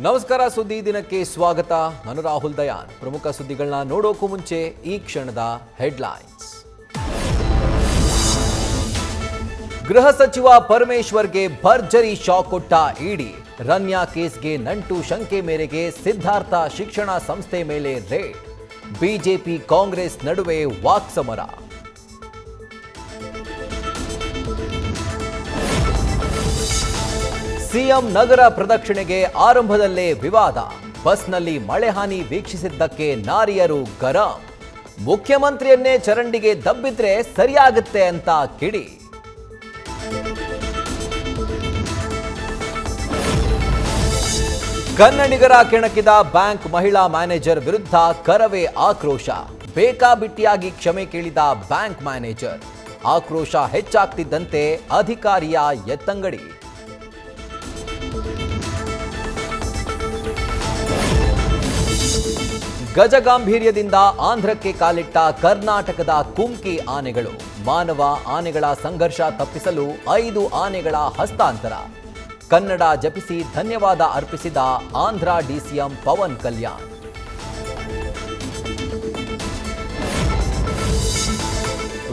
ನಮಸ್ಕಾರ ಸುದ್ದಿ ದಿನಕ್ಕೆ ಸ್ವಾಗತ. ನಾನು ರಾಹುಲ್ ದಯಾನ್. ಪ್ರಮುಖ ಸುದ್ದಿಗಳನ್ನ ನೋಡೋಕು ಮುಂಚೆ ಈ ಕ್ಷಣದ ಹೆಡ್ಲೈನ್ಸ್. ಗೃಹ ಸಚಿವ ಪರಮೇಶ್ವರ್ಗೆ ಭರ್ಜರಿ ಶಾಕ್ ಕೊಟ್ಟ ಇಡಿ. ರನ್ಯಾ ಕೇಸ್ಗೆ ನಂಟು ಶಂಕೆ ಮೇರೆಗೆ ಸಿದ್ಧಾರ್ಥ ಶಿಕ್ಷಣ ಸಂಸ್ಥೆ ಮೇಲೆ ರೇಡ್. ಬಿಜೆಪಿ ಕಾಂಗ್ರೆಸ್ ನಡುವೆ ವಾಕ್ಸಮರ. ಸಿಎಂ ನಗರ ಪ್ರದಕ್ಷಿಣೆಗೆ ಆರಂಭದಲ್ಲೇ ವಿವಾದ. ಬಸ್ನಲ್ಲಿ ಮಳೆ ಹಾನಿ ವೀಕ್ಷಿಸಿದ್ದಕ್ಕೆ ನಾರಿಯರು ಗರಂ. ಮುಖ್ಯಮಂತ್ರಿಯನ್ನೇ ಚರಂಡಿಗೆ ದಬ್ಬಿದ್ರೆ ಸರಿಯಾಗುತ್ತೆ ಅಂತ ಕಿಡಿ. ಕನ್ನಡಿಗರ ಕೆಣಕಿದ ಬ್ಯಾಂಕ್ ಮಹಿಳಾ ಮ್ಯಾನೇಜರ್ ವಿರುದ್ಧ ಕರವೇ ಆಕ್ರೋಶ. ಬೇಕಾಬಿಟ್ಟಿಯಾಗಿ ಕ್ಷಮೆ ಕೇಳಿದ ಬ್ಯಾಂಕ್ ಮ್ಯಾನೇಜರ್. ಆಕ್ರೋಶ ಹೆಚ್ಚಾಗ್ತಿದ್ದಂತೆ ಅಧಿಕಾರಿಯ ಎತ್ತಂಗಡಿ. ಗಜಗಾಂಭೀರ್ಯದಿಂದ ಆಂಧ್ರಕ್ಕೆ ಕಾಲಿಟ್ಟ ಕರ್ನಾಟಕದ ಕುಮ್ಕಿ ಆನೆಗಳು. ಮಾನವ ಆನೆಗಳ ಸಂಘರ್ಷ ತಪ್ಪಿಸಲು 5 ಆನೆಗಳ ಹಸ್ತಾಂತರ. ಕನ್ನಡ ಜಪಿಸಿ ಧನ್ಯವಾದ ಅರ್ಪಿಸಿದ ಆಂಧ್ರ ಡಿಸಿಎಂ ಪವನ್ ಕಲ್ಯಾಣ್.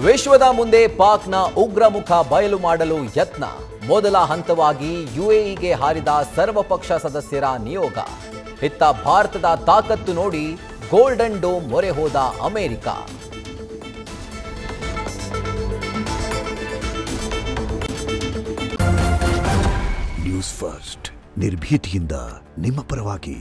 ವಿಶ್ವದ ಮುಂದೆ ಪಾಕ್ನ ಉಗ್ರಮುಖ ಬಯಲು ಮಾಡಲು ಯತ್ನ. ಮೊದಲ ಹಂತವಾಗಿ ಯುಎಇಗೆ ಹಾರಿದ ಸರ್ವಪಕ್ಷ ಸದಸ್ಯರ ನಿಯೋಗ. ಇತ್ತ ಭಾರತದ ತಾಕತ್ತು ನೋಡಿ ಗೋಲ್ಡನ್ ಡೋಮ್ ಮೊರೆ ಹೋದ ಅಮೆರಿಕ. ನ್ಯೂಸ್ ಫಸ್ಟ್, ನಿರ್ಭೀತಿಯಿಂದ ನಿಮ್ಮ ಪರವಾಗಿ.